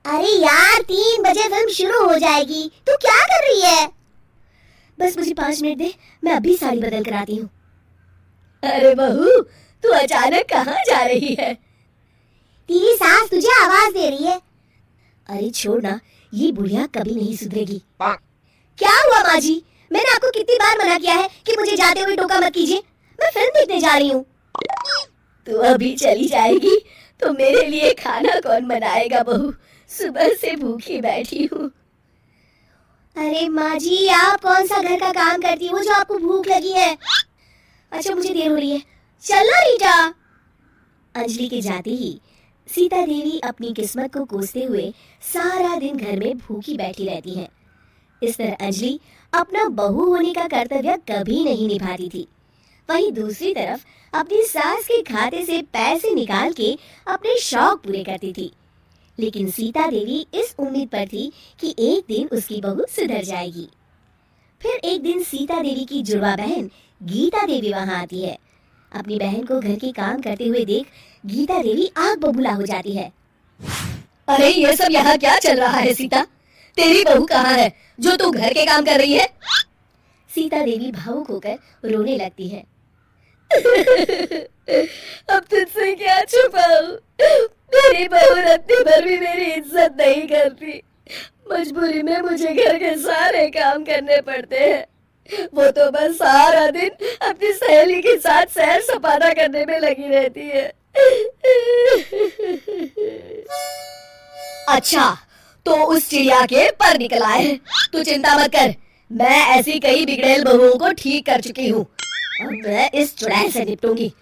अरे यार 3 बजे फिल्म शुरू हो जाएगी, तू क्या कर रही है? बस मुझे 5 मिनट दे, मैं अभी साड़ी बदल कर आती हूँ। अरे बहू, तू अचानक कहाँ जा रही है? तेरी सास तुझे आवाज दे रही है। अरे छोड़ ना, ये बुढ़िया कभी नहीं सुधरेगी। क्या हुआ माँ जी? मैंने आपको कितनी बार मना किया है कि मुझे जाते हुए टोका मत कीजिए। मैं फिल्म देखने जा रही हूँ। तू अभी चली जाएगी तो मेरे लिए खाना कौन बनाएगा बहू? सुबह से भूखी बैठी हूँ। अरे माँ जी, आप कौन सा घर का काम करती हो जो आपको भूख लगी है? अच्छा मुझे देर हो रही है, चलो रीटा। अंजलि के जाते ही सीता देवी अपनी किस्मत को कोसते हुए सारा दिन घर में भूखी बैठी रहती है। इस तरह अंजलि अपना बहू होने का कर्तव्य कभी नहीं निभाती थी। वहीं दूसरी तरफ अपनी सास के खाते से पैसे निकाल के अपने शौक पूरे करती थी। लेकिन सीता देवी इस उम्मीद पर थी कि एक दिन उसकी बहू सुधर जाएगी। फिर एक दिन सीता देवी की जुड़वा बहन गीता देवी वहां आती है। अपनी बहन को घर के काम करते हुए देख गीता देवी आग बबूला हो जाती है। अरे ये सब यहाँ क्या चल रहा है सीता? तेरी बहू कहाँ है जो तू घर के काम कर रही है? सीता देवी भावुक होकर रोने लगती है। अब तुझसे क्या छुपाऊं? मेरी बहू रत्ती भर भी मेरी इज्जत नहीं करती। मजबूरी में मुझे घर के सारे काम करने पड़ते हैं। वो तो बस सारा दिन अपनी सहेली के साथ सैर सपाटा करने में लगी रहती है। अच्छा, तो उस चिड़िया के पर निकल आए। तू चिंता मत कर, मैं ऐसी कई बिगड़ैल बहुओं को ठीक कर चुकी हूँ। अब मैं इस चुड़ैल से निपटूंगी।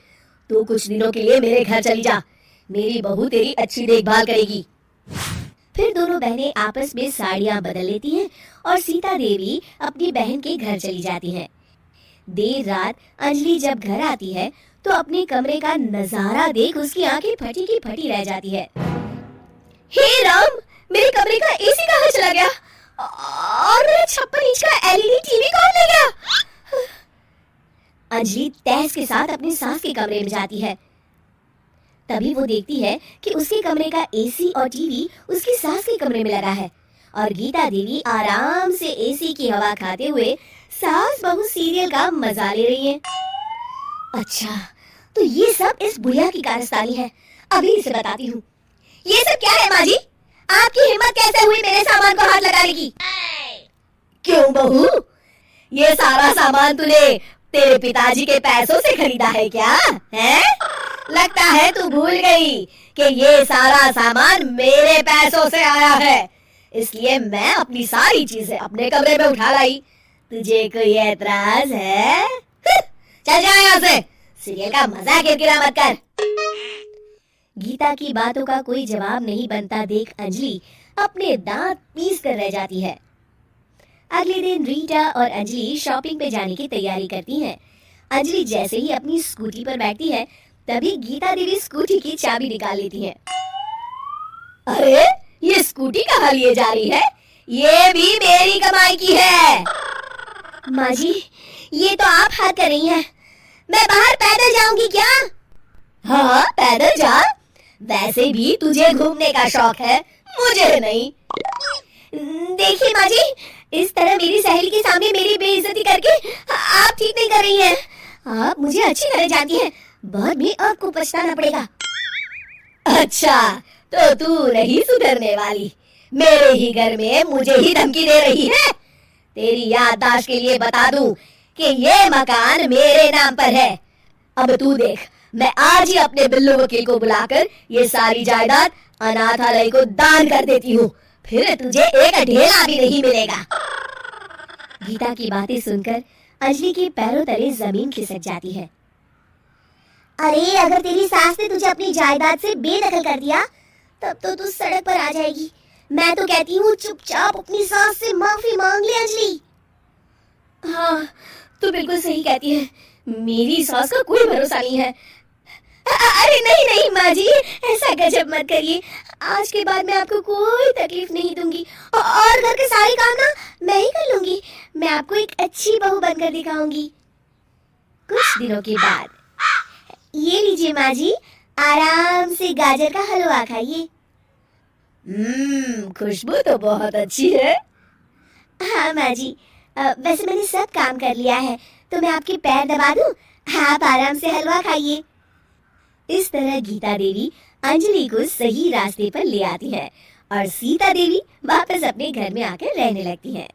तू कुछ दिनों के लिए मेरे घर चली जा, मेरी बहू तेरी अच्छी देखभाल करेगी। फिर दोनों बहनें आपस में साड़ियां बदल लेती हैं और सीता देवी अपनी बहन के घर चली जाती हैं। देर रात अंजलि जब घर आती है तो अपने कमरे का नजारा देख उसकी आंखें फटी की फटी रह जाती है। हे राम, मेरे कमरे का एसी कहाँ चला गया? और मेरा 56 इंच का एलईडी टीवी कौन ले गया? अंजलि तहस के साथ अपनी सास के कमरे में जाती है। तभी वो देखती है कि उसके कमरे का एसी और टीवी उसकी सास के कमरे में लगा है और गीता देवी आराम से एसी की हवा खाते हुए सास बहू सीरियल का मजा ले रही हैं। अच्छा, तो ये सब इस बुढ़िया की कारस्तानी है, अभी इसे बताती हूँ। ये सब क्या है माँ जी? आपकी हिम्मत कैसे हुई मेरे सामान को हाथ लगाने की? क्यों बहू, ये सारा सामान तूने तेरे पिताजी के पैसों से खरीदा है क्या? हैं? लगता है तू भूल गई कि ये सारा सामान मेरे पैसों से आया है, इसलिए मैं अपनी सारी चीजें अपने कमरे में उठा लाई। तुझे कोई एतराज है? चल जा यहाँ से, सीरियल का मजा किरकिरा मत कर। गीता की बातों का कोई जवाब नहीं बनता देख अंजलि अपने दांत पीस कर रह जाती है। अगले दिन रीटा और अंजलि शॉपिंग पे जाने की तैयारी करती हैं। अंजलि जैसे ही अपनी स्कूटी पर बैठती है तभी गीता देवी स्कूटी की चाबी निकाल लेती हैं। अरे ये स्कूटी कहाँ लिए जा रही है? ये भी मेरी कमाई की है। माँ जी, ये तो आप हाथ कर रही हैं। मैं बाहर पैदल जाऊंगी क्या? हाँ पैदल जा, वैसे भी तुझे घूमने का शौक है, मुझे नहीं। देखिए माँ जी, इस तरह मेरी सहेली के सामने मेरी बेइज्जती करके आप ठीक नहीं कर रही हैं। आप मुझे अच्छी तरह जानती हैं, बाद में आपको पछताना पड़ेगा। अच्छा, तो तू नहीं सुधरने वाली, मेरे ही घर में मुझे ही धमकी दे रही है। तेरी याददाश्त के लिए बता दूं कि ये मकान मेरे नाम पर है। अब तू देख, मैं आज ही अपने बिल्लू वकील को बुलाकर ये सारी जायदाद अनाथालय को दान कर देती हूँ, फिर तुझे एक ढेला भी नहीं मिलेगा। गीता की बातें सुनकर अंजलि के पैरों तले जमीन खिसक जाती है। अरे अगर तेरी सास ने तुझे अपनी जायदाद से बेदखल कर दिया तब तो तू सड़क पर आ जाएगी। मैं तो कहती हूँ चुपचाप अपनी सास से माफी मांग ले अंजलि। हाँ, तू बिल्कुल सही कहती है, मेरी सास का कोई भरोसा नहीं है। अरे नहीं नहीं माँ जी, ऐसा गजब मत करिए। आज के बाद मैं आपको कोई तकलीफ नहीं दूंगी और घर के सारे काम ना मैं ही कर लूंगी। मैं आपको एक अच्छी बहू बनकर दिखाऊंगी। कुछ दिनों के बाद ये लीजिए माँ जी, आराम से गाजर का हलवा खाइए। खुशबू तो बहुत अच्छी है। हाँ माँ जी, वैसे मैंने सब काम कर लिया है, तो मैं आपके पैर दबा दूं? आप आराम से हलवा खाइए। इस तरह गीता देवी अंजलि को सही रास्ते पर ले आती है और सीता देवी वापस अपने घर में आकर रहने लगती है।